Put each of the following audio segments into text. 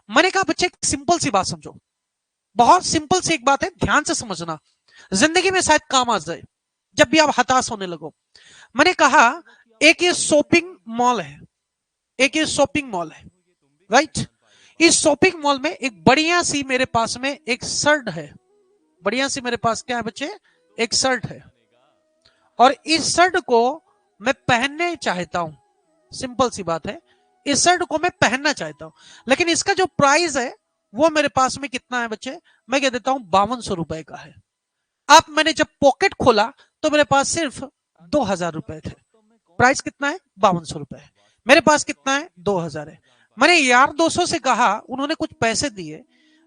मैंने कहा बच्चे सिंपल सी बात समझो, बहुत सिंपल सी एक बात है, ध्यान से समझना, जिंदगी में शायद काम आ जाए जब भी आप हताश होने लगो। मैंने कहा एक ये शॉपिंग मॉल है, एक ये शॉपिंग मॉल है, राइट। इस शॉपिंग मॉल में एक बढ़िया सी मेरे पास में एक शर्ट है, बढ़िया सी मेरे पास क्या है बच्चे, एक शर्ट है, और इस शर्ट को मैं पहनने चाहता हूं, सिंपल सी बात है, इस शर्ट को मैं पहनना चाहता हूं, लेकिन इसका जो प्राइस है वो मेरे पास में कितना है बच्चे, मैं कह देता हूं 5200 रुपए का है। अब मैंने जब पॉकेट खोला तो मेरे पास सिर्फ 2000 रुपए थे, प्राइस कितना है 5200 रुपए, मेरे पास कितना है 2000 है। मैंने यार दोस्तों से कहा, उन्होंने कुछ पैसे दिए,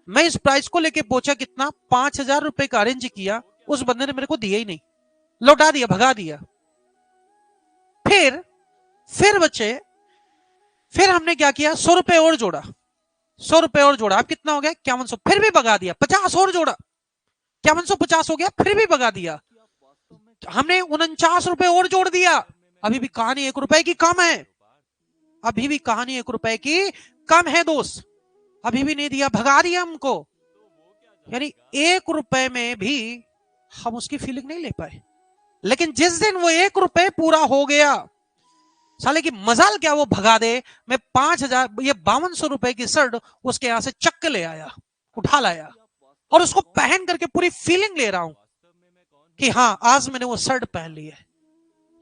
मैं इस प्राइस को लेके पहुंचा कितना 5000 रुपए का अरेंज किया, उस बंदे ने मेरे को दिया ही नहीं, लौटा दिया, भगा दिया। फिर बच्चे, फिर हमने क्या किया, 100 रुपए और जोड़ा, 100 रुपए और जोड़ा, अब कितना हो गया 5100, फिर भी भगा दिया, 50 और जोड़ा, 5150 हो गया, फिर भी भगा दिया। हमने 49 रुपए और जोड़ दिया, अभी भी कहानी 1 रुपए की कम है, अभी भी कहानी 1 रुपए की कम है दोस्त, अभी भी नहीं दिया, भगा दिया हमको। यानी 1 रुपए में भी हम उसकी फीलिंग नहीं ले पाए। लेकिन जिस दिन वो 1 रुपए पूरा हो गया, साले की मजाल क्या वो भगा दे, मैं 5000 ये 5200 रुपए की शर्ट उसके यहां से चक्क ले आया, उठा लाया, और उसको पहन करके पूरी फीलिंग ले रहा हूं कि हाँ आज मैंने वो शर्ट पहन ली है।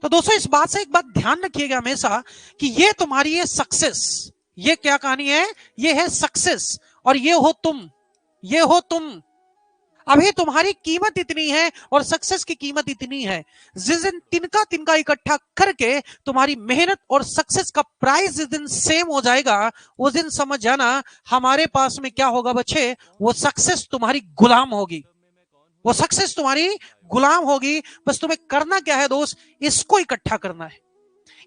तो दोस्तों इस बात से एक बात ध्यान रखिएगा हमेशा कि ये तुम्हारी है सक्सेस, ये क्या कहानी है, ये है सक्सेस, और ये हो तुम, ये हो तुम। अभी तुम्हारी कीमत इतनी है और सक्सेस की कीमत इतनी है, जिस दिन तिनका तिनका इकट्ठा करके तुम्हारी मेहनत और सक्सेस का प्राइस जिस दिन सेम हो जाएगा, उस दिन समझ जाना हमारे पास में क्या होगा बच्चे, वो सक्सेस तुम्हारी गुलाम होगी, वो सक्सेस तुम्हारी गुलाम होगी। बस तुम्हें करना क्या है दोस्त, इसको इकट्ठा करना है।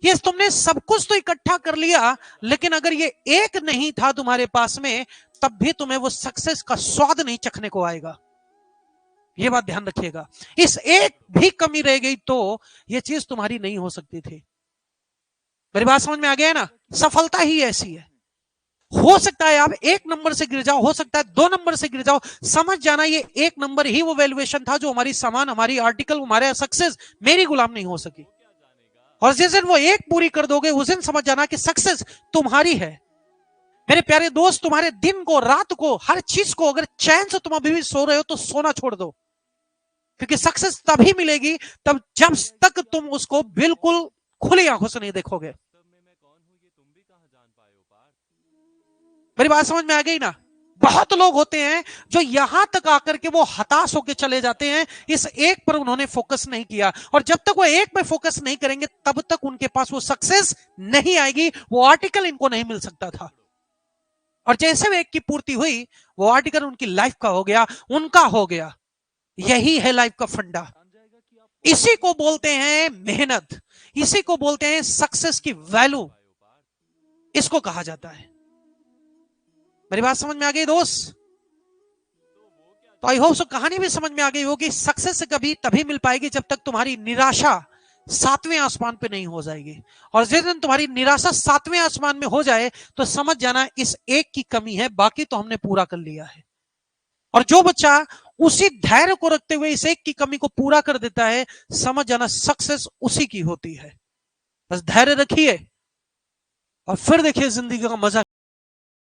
ये तुमने सब कुछ तो इकट्ठा कर लिया, लेकिन अगर ये एक नहीं था तुम्हारे पास में, तब भी तुम्हें वो सक्सेस का स्वाद नहीं चखने को आएगा। ये बात ध्यान रखिएगा, इस एक भी कमी रह गई तो ये चीज तुम्हारी नहीं हो सकती थी। मेरी बात समझ में आ गया है ना, सफलता ही ऐसी है। हो सकता है आप 1 नंबर से गिर जाओ, हो सकता है 2 नंबर से गिर जाओ, समझ जाना ये 1 नंबर ही वो वैल्यूएशन था जो हमारी सामान, हमारी आर्टिकल, हमारे सक्सेस मेरी गुलाम नहीं हो सकी। और जिस दिन वो एक पूरी कर दोगे, उस दिन समझ जाना कि सक्सेस तुम्हारी है। मेरे प्यारे दोस्त, तुम्हारे दिन को, रात को, हर चीज को अगर चैन से तुम अभी भी सो रहे हो तो सोना छोड़ दो, क्योंकि सक्सेस तभी मिलेगी तब जब तक तुम उसको बिल्कुल खुली आंखों से नहीं देखोगे। मेरी बात समझ में आ गई ना। बहुत लोग होते हैं जो यहां तक आकर के वो हताश होकर चले जाते हैं, इस एक पर उन्होंने फोकस नहीं किया, और जब तक वो एक पे फोकस नहीं करेंगे तब तक उनके पास वो सक्सेस नहीं आएगी, वो आर्टिकल इनको नहीं मिल सकता था। और जैसे वे एक की पूर्ति हुई, वो आर्टिकल उनकी लाइफ का हो गया, उनका हो गया। यही है लाइफ का फंडा, इसी को बोलते हैं मेहनत, इसी को बोलते हैं सक्सेस की वैल्यू, इसको कहा जाता है। मेरी बात समझ में आ गई दोस्त? तो आई होप सो कहानी भी समझ में आ गई होगी। सक्सेस कभी तभी मिल पाएगी जब तक तुम्हारी निराशा 7वें आसमान पे नहीं हो जाएगी, और जिस दिन तुम्हारी निराशा 7वें आसमान में हो जाए तो समझ जाना इस एक की कमी है, बाकी तो हमने पूरा कर लिया है। और जो बच्चा उसी धैर्य को रखते हुए इस एक की कमी को पूरा कर देता है, समझ जाना सक्सेस उसी की होती है। बस धैर्य रखिए और फिर देखिए जिंदगी का मजा।